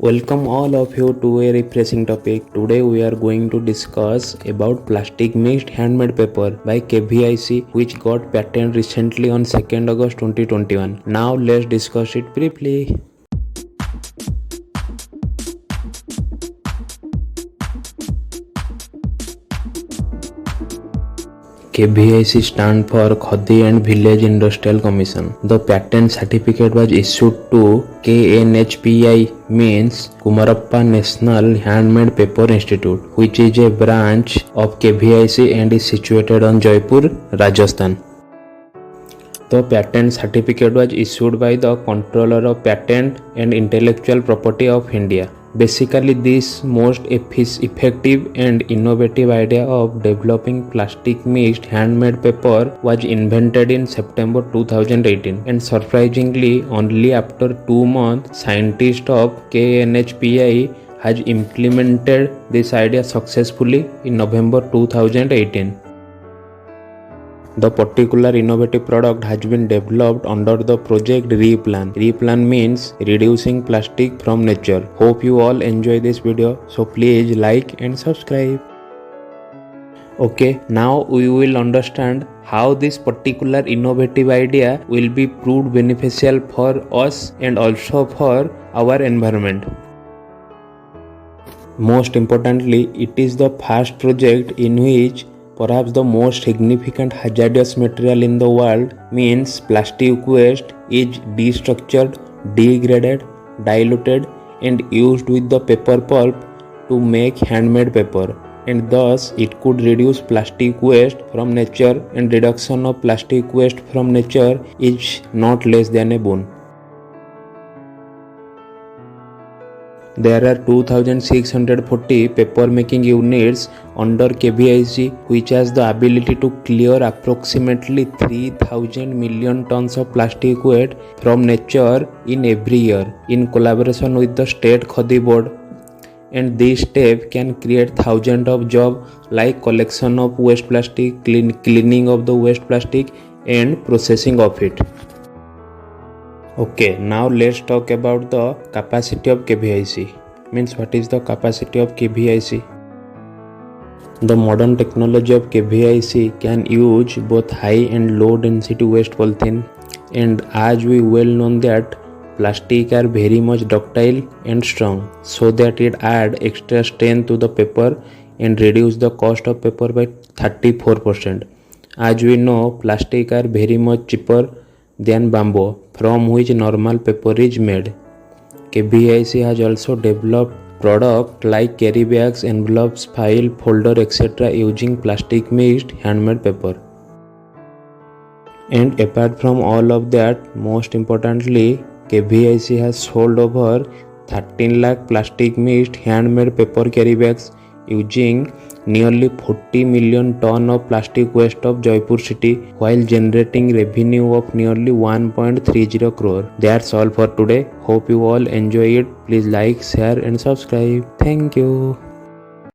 Welcome all of you to a refreshing topic. Today we are going to discuss about plastic mixed handmade paper by KVIC which got patent recently on 2nd August 2021. Now let's discuss it briefly. KVIC stand for Khadi and Village Industrial Commission. The patent certificate was issued to KNHPI means Kumarappa National Handmade Paper Institute, which is a branch of KVIC and is situated on Jaipur, Rajasthan. The patent certificate was issued by the Controller of Patent and Intellectual Property of India. Basically, this most effective and innovative idea of developing plastic mixed handmade paper was invented in September 2018, and surprisingly only after 2 months scientists of KNHPI has implemented this idea successfully in November 2018. The particular innovative product has been developed under the project RePlan. RePlan means reducing plastic from nature. Hope you all enjoy this video, so please like and subscribe. Okay, now we will understand how this particular innovative idea will be proved beneficial for us and also for our environment. Most importantly, it is the first project in which perhaps the most significant hazardous material in the world, means plastic waste, is destructured, degraded, diluted and used with the paper pulp to make handmade paper, and thus it could reduce plastic waste from nature, and reduction of plastic waste from nature is not less than a boon. There are 2640 paper making units under KVIC which has the ability to clear approximately 3000 million tons of plastic waste from nature in every year in collaboration with the state Khadi board, and this step can create thousands of jobs like collection of waste plastic, cleaning of the waste plastic and processing of it. Okay, now let's talk about the capacity of KVIC. Means what is the capacity of KVIC? The modern technology of KVIC can use both high and low density waste polythene, and as we well know that plastic are very much ductile and strong, so that it add extra strength to the paper and reduce the cost of paper by 34%. As we know, plastic are very much cheaper than bamboo, from which normal paper is made. KVIC has also developed products like carry bags, envelopes, file, folder, etc. using plastic mixed handmade paper. And apart from all of that, most importantly, KVIC has sold over 13 lakh plastic mixed handmade paper carry bags using nearly 40 million ton of plastic waste of Jaipur city, while generating revenue of nearly 1.30 crore. That's all for today. Hope you all enjoy it. Please like, share and subscribe. Thank you.